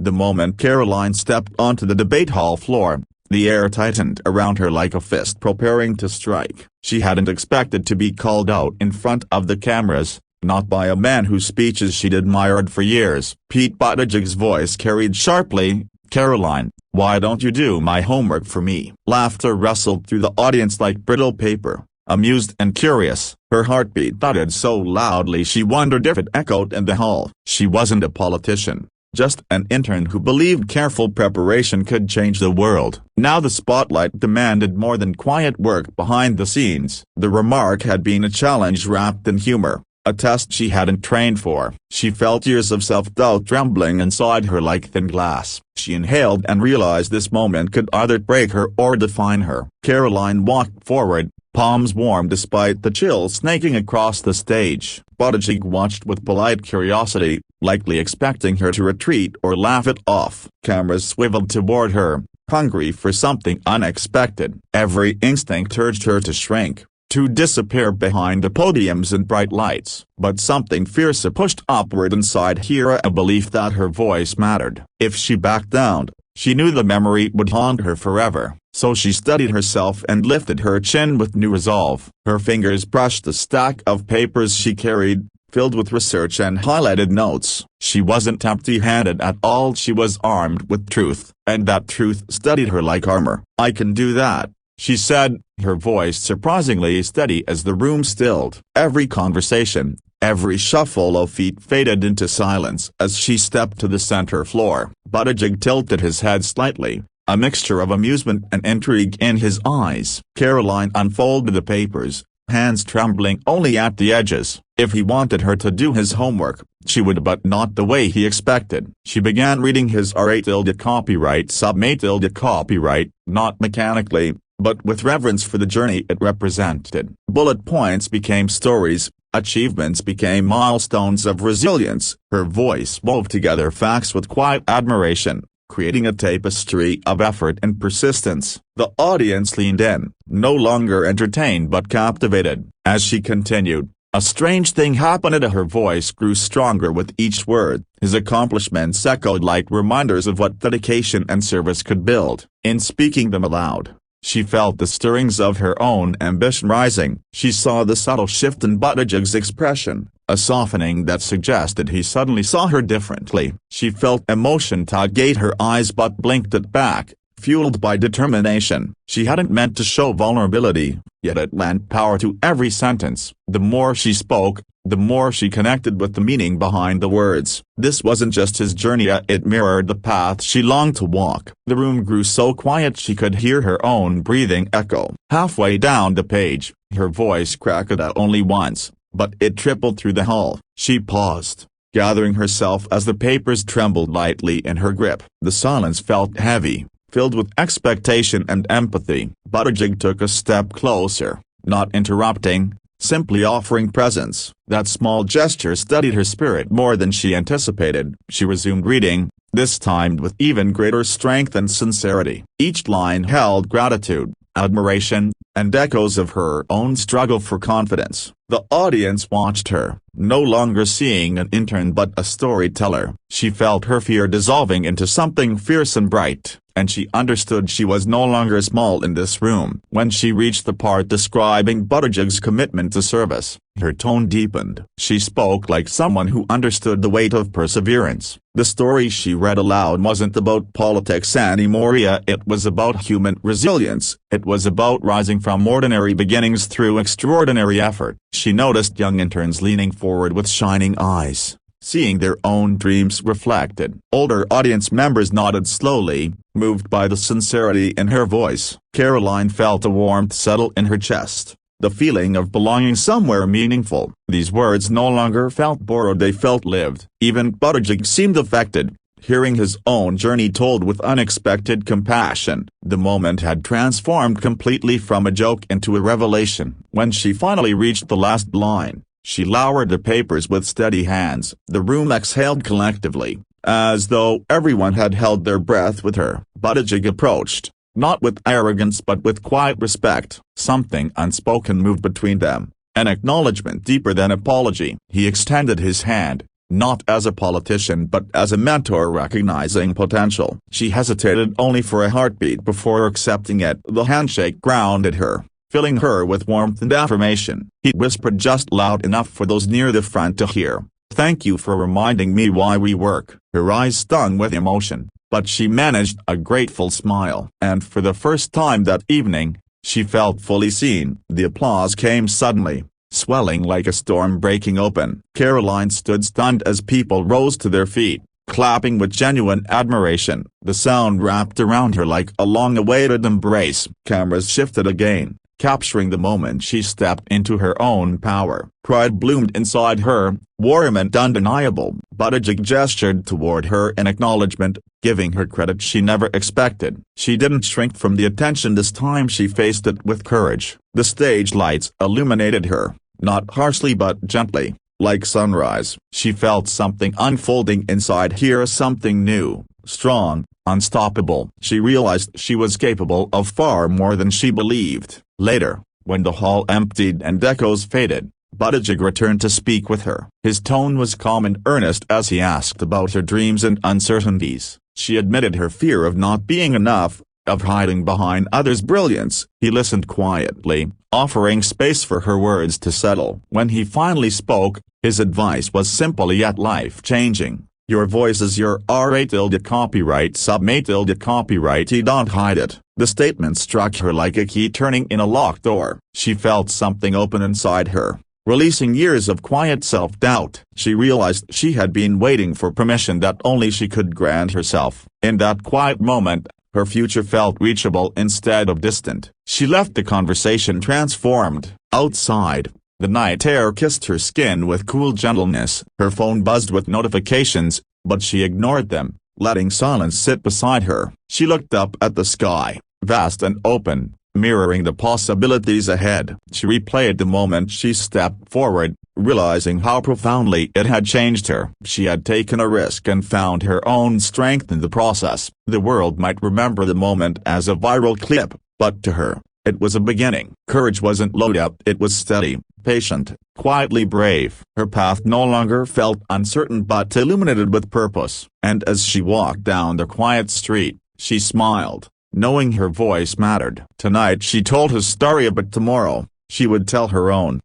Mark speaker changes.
Speaker 1: The moment Karoline stepped onto the debate hall floor, the air tightened around her like a fist preparing to strike. She hadn't expected to be called out in front of the cameras, not by a man whose speeches she'd admired for years. Pete Buttigieg's voice carried sharply, "Karoline, why don't you do my homework for me?" Laughter rustled through the audience like brittle paper. Amused and curious, her heartbeat thudded so loudly she wondered if it echoed in the hall. She wasn't a politician, just an intern who believed careful preparation could change the world. Now the spotlight demanded more than quiet work behind the scenes. The remark had been a challenge wrapped in humor, a test she hadn't trained for. She felt years of self-doubt trembling inside her like thin glass. She inhaled and realized this moment could either break her or define her. Karoline walked forward, palms warm despite the chill snaking across the stage. Buttigieg watched with polite curiosity, likely expecting her to retreat or laugh it off. Cameras swiveled toward her, hungry for something unexpected. Every instinct urged her to shrink, to disappear behind the podiums and bright lights. But something fiercer pushed upward inside her, a belief that her voice mattered. If she backed down, she knew the memory would haunt her forever. So she steadied herself and lifted her chin with new resolve. Her fingers brushed the stack of papers she carried, filled with research and highlighted notes. She wasn't empty-handed at all, she was armed with truth, and that truth steadied her like armor. "I can do that," she said, her voice surprisingly steady as the room stilled. Every conversation, every shuffle of feet faded into silence as she stepped to the center floor. Buttigieg tilted his head slightly, a mixture of amusement and intrigue in his eyes. Karoline unfolded the papers, hands trembling only at the edges. If he wanted her to do his homework, she would, but not the way he expected. She began reading his copyright copyright, not mechanically, but with reverence for the journey it represented. Bullet points became stories, achievements became milestones of resilience. Her voice wove together facts with quiet admiration, creating a tapestry of effort and persistence. The audience leaned in, no longer entertained but captivated. As she continued, a strange thing happened. Her voice grew stronger with each word. His accomplishments echoed like reminders of what dedication and service could build. In speaking them aloud, she felt the stirrings of her own ambition rising. She saw the subtle shift in Buttigieg's expression, a softening that suggested he suddenly saw her differently. She felt emotion tug at her eyes but blinked it back, fueled by determination. She hadn't meant to show vulnerability, yet it lent power to every sentence. The more she spoke, the more she connected with the meaning behind the words. This wasn't just his journey, it mirrored the path she longed to walk. The room grew so quiet she could hear her own breathing echo. Halfway down the page, her voice cracked out only once, but it tripled through the hall. She paused, gathering herself as the papers trembled lightly in her grip. The silence felt heavy, filled with expectation and empathy. Buttigieg took a step closer, not interrupting, simply offering presence. That small gesture steadied her spirit more than she anticipated. She resumed reading, this time with even greater strength and sincerity. Each line held gratitude, admiration, and echoes of her own struggle for confidence. The audience watched her, no longer seeing an intern but a storyteller. She felt her fear dissolving into something fierce and bright, and she understood she was no longer small in this room. When she reached the part describing Buttigieg's commitment to service, her tone deepened. She spoke like someone who understood the weight of perseverance. The story she read aloud wasn't about politics anymore, it was about human resilience. It was about rising from ordinary beginnings through extraordinary effort. She noticed young interns leaning forward with shining eyes, seeing their own dreams reflected. Older audience members nodded slowly, moved by the sincerity in her voice. Karoline felt a warmth settle in her chest, the feeling of belonging somewhere meaningful. These words no longer felt borrowed, they felt lived. Even Buttigieg seemed affected, hearing his own journey told with unexpected compassion. The moment had transformed completely from a joke into a revelation. When she finally reached the last line, she lowered the papers with steady hands. The room exhaled collectively, as though everyone had held their breath with her. Buttigieg approached, not with arrogance but with quiet respect. Something unspoken moved between them, an acknowledgement deeper than apology. He extended his hand, not as a politician but as a mentor recognizing potential. She hesitated only for a heartbeat before accepting it. The handshake grounded her, filling her with warmth and affirmation. He whispered just loud enough for those near the front to hear, "Thank you for reminding me why we work." Her eyes stung with emotion, but she managed a grateful smile. And for the first time that evening, she felt fully seen. The applause came suddenly, swelling like a storm breaking open. Karoline stood stunned as people rose to their feet, clapping with genuine admiration. The sound wrapped around her like a long-awaited embrace. Cameras shifted again, capturing the moment she stepped into her own power. Pride bloomed inside her, warm and undeniable. Buttigieg gestured toward her in acknowledgement, giving her credit she never expected. She didn't shrink from the attention this time. She faced it with courage. The stage lights illuminated her, not harshly but gently, like sunrise. She felt something unfolding inside here, something new, strong, unstoppable. She realized she was capable of far more than she believed. Later, when the hall emptied and echoes faded, Buttigieg returned to speak with her. His tone was calm and earnest as he asked about her dreams and uncertainties. She admitted her fear of not being enough, of hiding behind others' brilliance. He listened quietly, offering space for her words to settle. When he finally spoke, his advice was simple yet life-changing. Your voice is your copyright copyright don't hide it. The statement struck her like a key turning in a locked door. She felt something open inside her, releasing years of quiet self-doubt. She realized she had been waiting for permission that only she could grant herself. In that quiet moment, her future felt reachable instead of distant. She left the conversation transformed. Outside, the night air kissed her skin with cool gentleness. Her phone buzzed with notifications, but she ignored them, letting silence sit beside her. She looked up at the sky, vast and open, mirroring the possibilities ahead. She replayed the moment she stepped forward, realizing how profoundly it had changed her. She had taken a risk and found her own strength in the process. The world might remember the moment as a viral clip, but to her, it was a beginning. Courage wasn't loaded up, it was steady, patient, quietly brave. Her path no longer felt uncertain but illuminated with purpose. And as she walked down the quiet street, she smiled, knowing her voice mattered. Tonight she told his story, but tomorrow, she would tell her own.